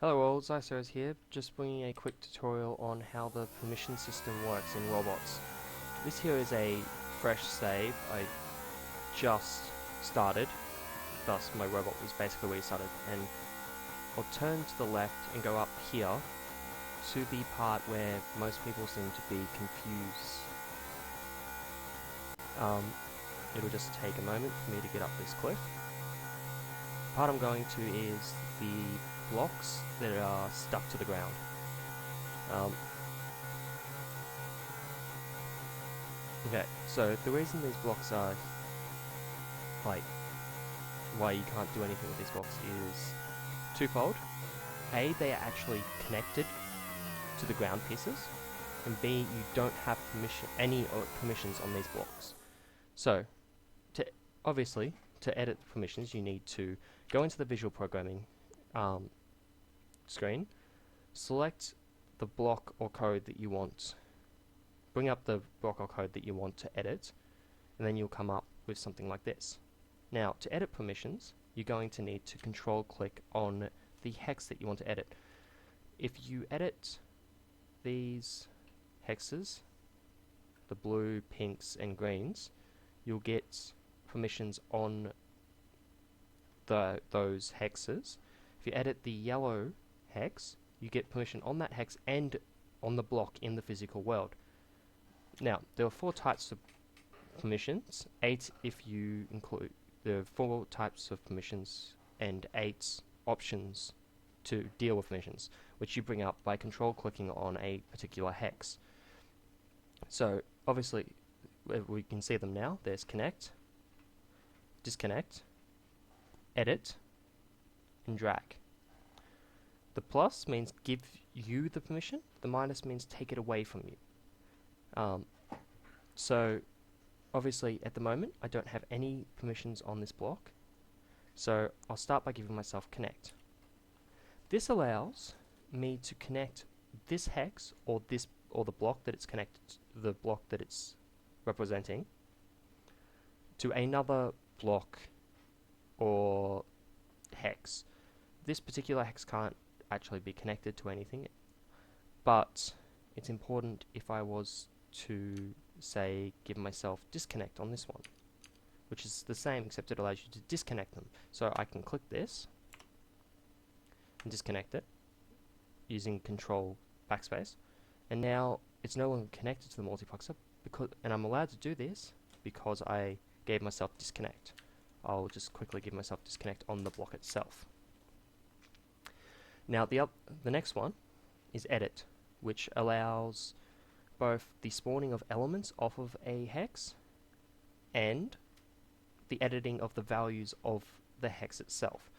Hello all, Zyceres here, just bringing a quick tutorial on how the permission system works in Rawbots. This here is a fresh save. I just started, thus my robot was basically restarted, and I'll turn to the left and go up here to the part where most people seem to be confused. It'll just take a moment for me to get up this cliff. The part I'm going to is the blocks that are stuck to the ground. Okay, so the reason these blocks are, like, why you can't do anything with these blocks is twofold. A, they are actually connected to the ground pieces, and B, you don't have any permissions on these blocks. So, obviously, to edit the permissions, you need to go into the visual programming screen, select the block or code that you want, bring up the block or code that you want to edit, and then you'll come up with something like this. Now, to edit permissions, you're going to need to control click on the hex that you want to edit. If you edit these hexes, the blue, pinks, and greens, you'll get permissions on those hexes. If you edit the yellow hex, you get permission on that hex and on the block in the physical world. Now, there are 4 types of permissions, 8 if you include the 4 types of permissions and 8 options to deal with permissions, which you bring up by control clicking on a particular hex. So, obviously, we can see them now. There's connect, disconnect, edit, and drag. The plus means give you the permission, the minus means take it away from you. So obviously at the moment I don't have any permissions on this block, so I'll start by giving myself connect. This allows me to connect this hex or the block that it's connected to, the block that it's representing, to another block or hex. This particular hex can't actually be connected to anything, but it's important if I was to, say, give myself disconnect on this one, which is the same except it allows you to disconnect them. So I can click this and disconnect it using control backspace, and now it's no longer connected to the multiplexer, and I'm allowed to do this because I gave myself disconnect. I'll just quickly give myself disconnect on the block itself. Now the next one is edit, which allows both the spawning of elements off of a hex and the editing of the values of the hex itself.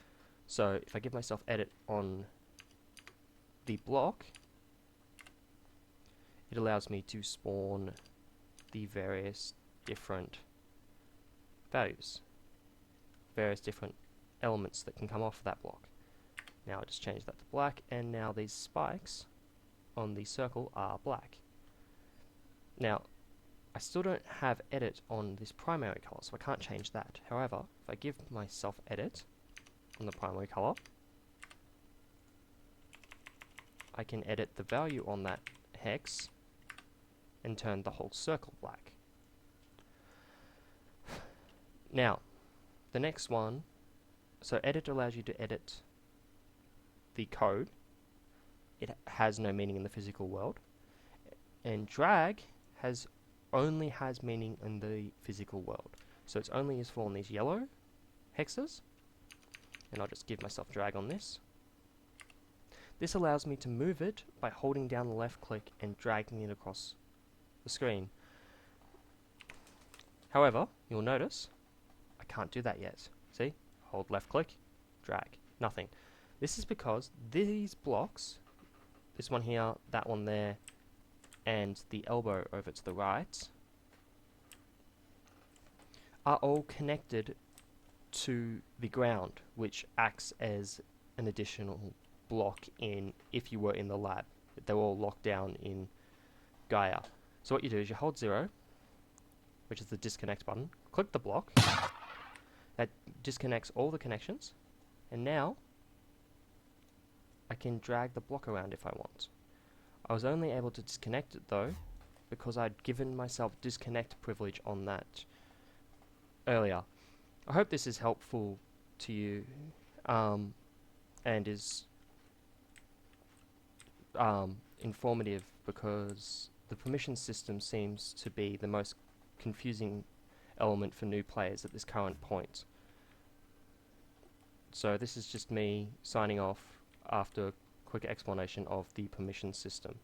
So if I give myself edit on the block, it allows me to spawn the various different values, various different elements that can come off that block. Now I just change that to black, and now these spikes on the circle are black. Now, I still don't have edit on this primary color, so I can't change that. However, if I give myself edit on the primary color, I can edit the value on that hex and turn the whole circle black. Now, the next one, so edit allows you to edit the code. It has no meaning in the physical world. And drag only has meaning in the physical world. So it's only useful on these yellow hexes. And I'll just give myself drag on this. This allows me to move it by holding down the left click and dragging it across the screen. However, you'll notice I can't do that yet. See? Hold left click, drag, nothing. This is because these blocks, this one here, that one there, and the elbow over to the right, are all connected to the ground, which acts as an additional block if you were in the lab. They're all locked down in Gaia. So what you do is you hold 0, which is the disconnect button, click the block, that disconnects all the connections, and now I can drag the block around if I want. I was only able to disconnect it though because I'd given myself disconnect privilege on that earlier. I hope this is helpful to you and is informative, because the permission system seems to be the most confusing element for new players at this current point. So this is just me signing off after a quick explanation of the permission system.